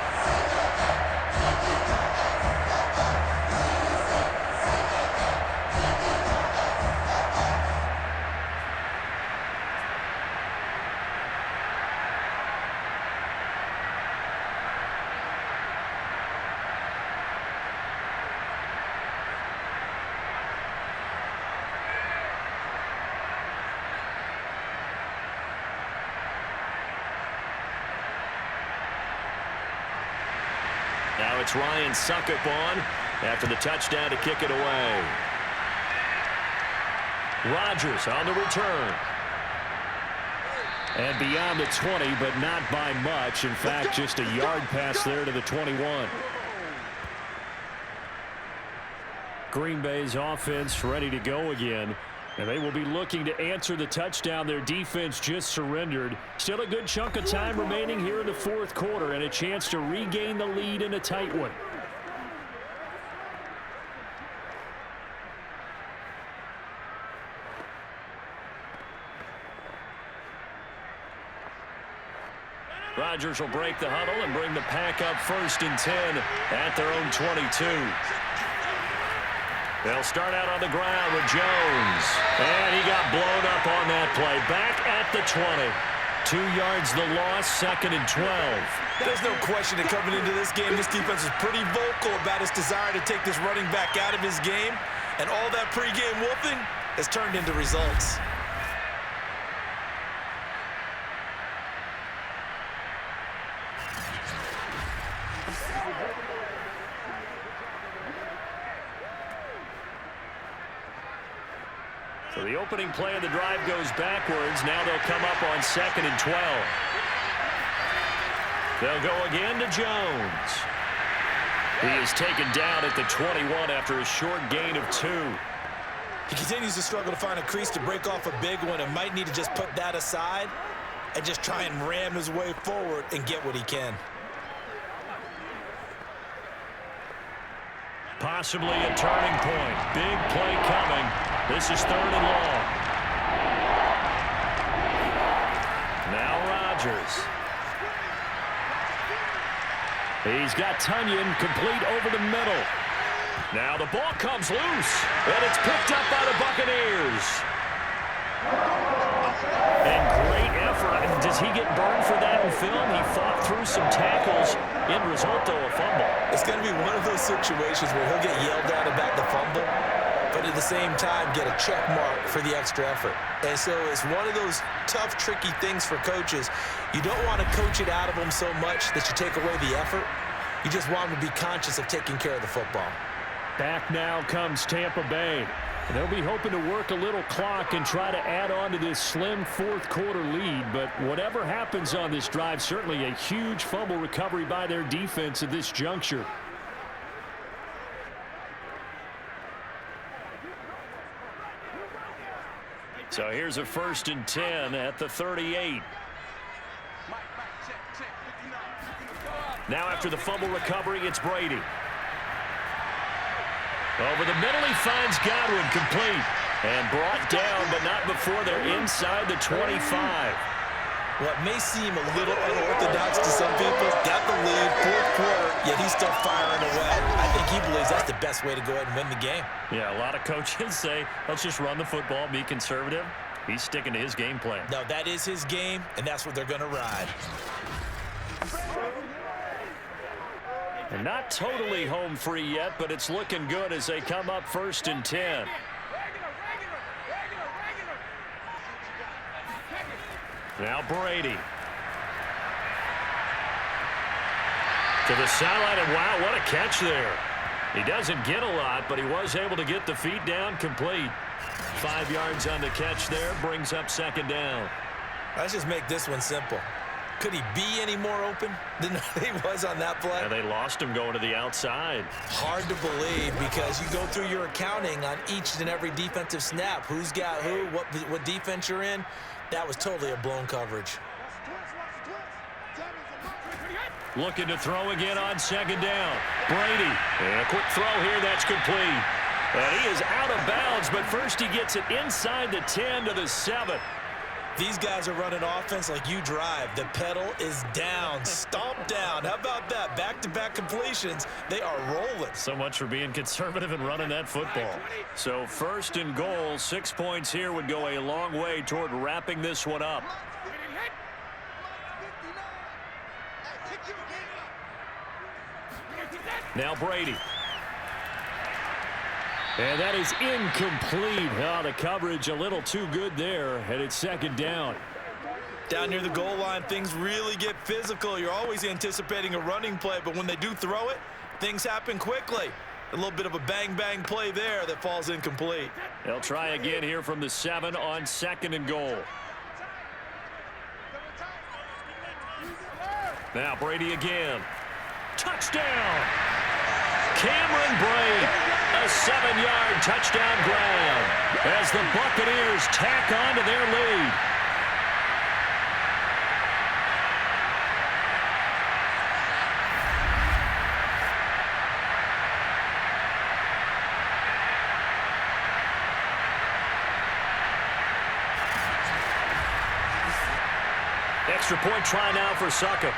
Now it's Ryan Suckup on after the touchdown to kick it away. Rodgers on the return. And beyond the 20, but not by much. In fact, just a yard pass there to the 21. Green Bay's offense ready to go again. And they will be looking to answer the touchdown their defense just surrendered. Still a good chunk of time remaining here in the 4th quarter and a chance to regain the lead in a tight one. Rodgers will break the huddle and bring the pack up 1st and 10 at their own 22. They'll start out on the ground with Jones. And he got blown up on that play. Back at the 20. 2 yards the loss, 2nd and 12. There's no question that coming into this game, this defense is pretty vocal about its desire to take this running back out of his game. And all that pregame wolfing has turned into results. So the opening play of the drive goes backwards. Now they'll come up on 2nd and 12. They'll go again to Jones. He is taken down at the 21 after a short gain of 2. He continues to struggle to find a crease to break off a big one and might need to just put that aside and just try and ram his way forward and get what he can. Possibly a turning point. Big play coming. This is 3rd and long. Now Rodgers. He's got Tunyon complete over the middle. Now the ball comes loose, and it's picked up by the Buccaneers. And great effort. Does he get burned for that in film? He fought through some tackles. End result, though, a fumble. It's going to be one of those situations where he'll get yelled at about the fumble, but at the same time get a check mark for the extra effort. And so it's one of those tough, tricky things for coaches. You don't want to coach it out of them so much that you take away the effort. You just want them to be conscious of taking care of the football. Back now comes Tampa Bay. They'll be hoping to work a little clock and try to add on to this slim fourth quarter lead. But whatever happens on this drive, certainly a huge fumble recovery by their defense at this juncture. So here's a 1st and 10 at the 38. Now after the fumble recovery, it's Brady. Over the middle, he finds Godwin, complete. And brought down, but not before they're inside the 25. What may seem a little unorthodox to some people, got the lead, fourth quarter, yet he's still firing away. I think he believes that's the best way to go ahead and win the game. Yeah, a lot of coaches say, let's just run the football, be conservative. He's sticking to his game plan. No, that is his game, and that's what they're going to ride. And not totally home free yet, but it's looking good as they come up 1st and 10. Now Brady. To the sideline, and wow, what a catch there. He doesn't get a lot, but he was able to get the feet down, complete. 5 yards on the catch there, brings up 2nd down. Let's just make this one simple. Could he be any more open than he was on that play? And they lost him going to the outside. Hard to believe because you go through your accounting on each and every defensive snap. Who's got who, what defense you're in. That was totally a blown coverage. Looking to throw again on 2nd down. Brady. And a quick throw here, that's complete. And he is out of bounds, but first he gets it inside the 10 to the 7. These guys are running offense like you drive. The pedal is down, stomp down. How about that? Back-to-back completions. They are rolling. So much for being conservative and running that football. So 1st and goal, 6 points here would go a long way toward wrapping this one up. Now Brady. And that is incomplete. Oh, the coverage a little too good there, and it's 2nd down. Down near the goal line, things really get physical. You're always anticipating a running play, but when they do throw it, things happen quickly. A little bit of a bang-bang play there that falls incomplete. They'll try again here from the 7 on 2nd and goal. Now Brady again. Touchdown! Cameron Brate, a 7-yard touchdown grab as the Buccaneers tack on to their lead. Extra point try now for Suckup.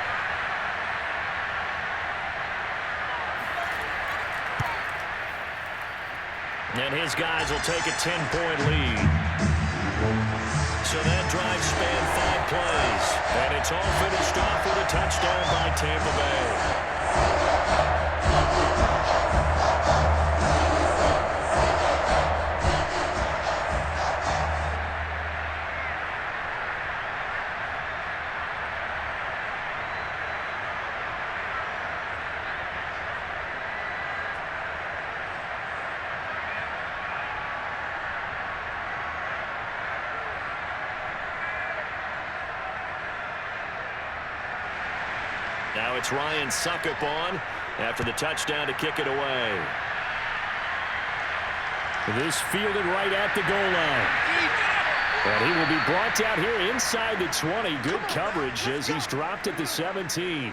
And his guys will take a 10-point lead. So that drive spanned 5 plays. And it's all finished off with a touchdown by Tampa Bay. Now it's Ryan Suckup on after the touchdown to kick it away. This fielded right at the goal line. And he will be brought down here inside the 20. Good coverage as he's dropped at the 17.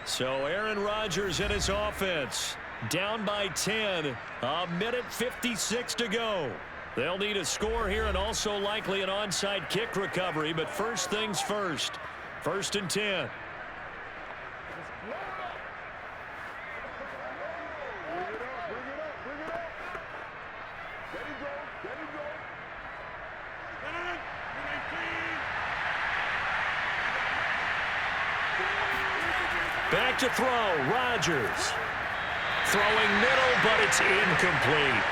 So Aaron Rodgers and his offense down by 10. A minute 56 to go. They'll need a score here and also likely an onside kick recovery. But first things first. 1st and 10. Back to throw, Rodgers. Throwing middle, but it's incomplete.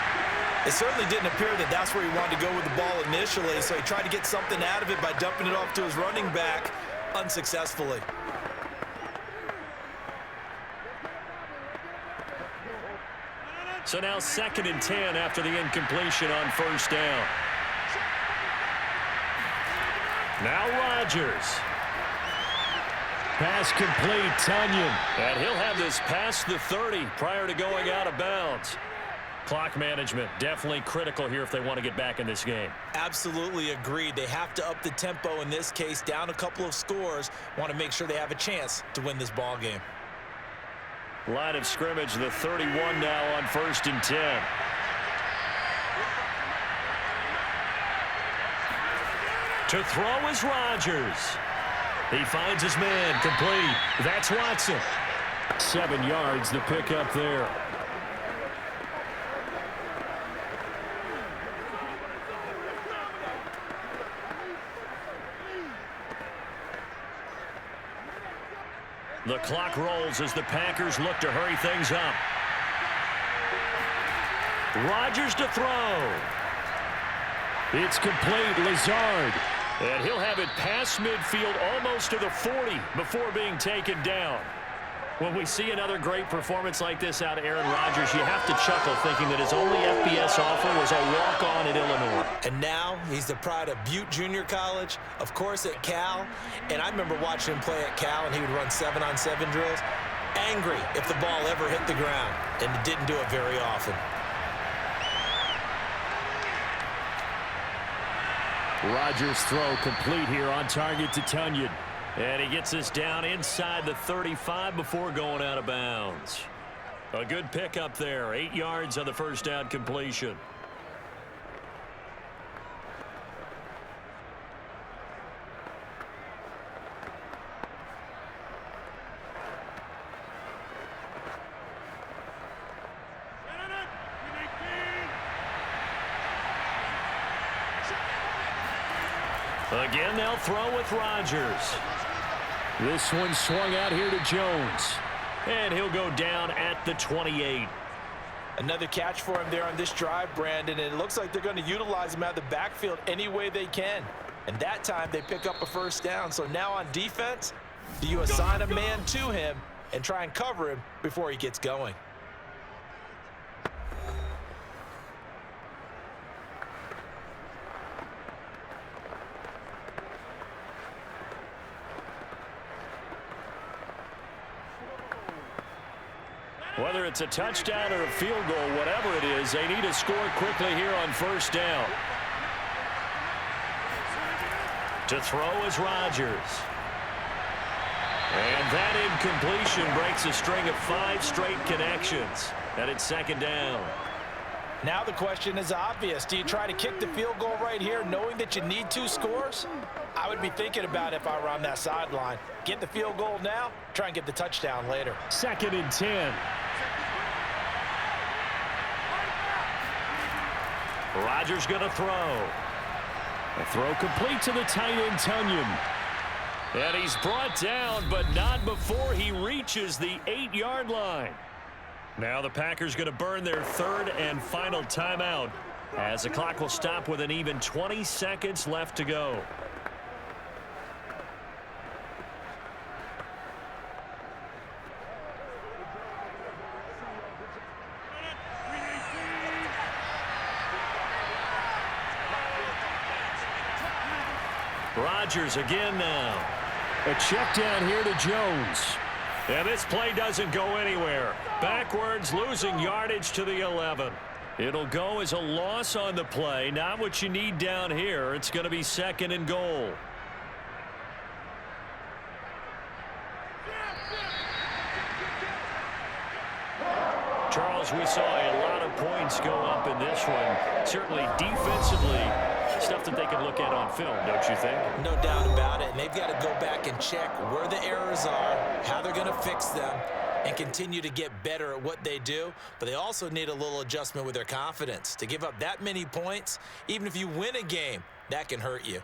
It certainly didn't appear that that's where he wanted to go with the ball initially, so he tried to get something out of it by dumping it off to his running back unsuccessfully. So now 2nd and 10 after the incompletion on first down. Now Rodgers. Pass complete, Tunyon. And he'll have this past the 30 prior to going out of bounds. Clock management definitely critical here if they want to get back in this game. Absolutely agreed. They have to up the tempo in this case, down a couple of scores. Want to make sure they have a chance to win this ball game. Line of scrimmage, the 31 now on 1st and 10. To throw is Rodgers. He finds his man, complete. That's Watson. 7 yards, the pickup there. The clock rolls as the Packers look to hurry things up. Rodgers to throw. It's complete, Lazard. And he'll have it past midfield almost to the 40 before being taken down. When we see another great performance like this out of Aaron Rodgers, you have to chuckle thinking that his only FBS offer was a walk-on at Illinois. And now he's the pride of Butte Junior College, of course at Cal. And I remember watching him play at Cal, and he would run 7-on-7 drills. Angry if the ball ever hit the ground, and it didn't do it very often. Rodgers' throw complete here on target to Tunyon. And he gets this down inside the 35 before going out of bounds. A good pickup there. 8 yards on the first down completion. Again, they'll throw with Rodgers. This one swung out here to Jones. And he'll go down at the 28. Another catch for him there on this drive, Brandon, and it looks like they're going to utilize him out of the backfield any way they can. And that time they pick up a first down. So now on defense, do you assign a man to him and try and cover him before he gets going? Whether it's a touchdown or a field goal, whatever it is, they need to score quickly here on first down. To throw is Rodgers. And that incompletion breaks a string of 5 straight connections. And it's 2nd down. Now the question is obvious. Do you try to kick the field goal right here knowing that you need 2 scores? I would be thinking about it if I were on that sideline. Get the field goal now, try and get the touchdown later. 2nd and 10. Rodgers going to throw. A throw complete to the tight end, Tunyon. And he's brought down, but not before he reaches the 8-yard line. Now the Packers going to burn their 3rd and final timeout as the clock will stop with an even 20 seconds left to go. Rodgers again now. A check down here to Jones. And this play doesn't go anywhere. Backwards, losing yardage to the 11. It'll go as a loss on the play. Not what you need down here. It's going to be 2nd and goal. Charles, we saw a lot of points go up in this one. Certainly defensively, stuff that they can look at on film, don't you think? No doubt about it. And they've got to go back and check where the errors are, how they're going to fix them, and continue to get better at what they do. But they also need a little adjustment with their confidence. To give up that many points, even if you win a game, that can hurt you.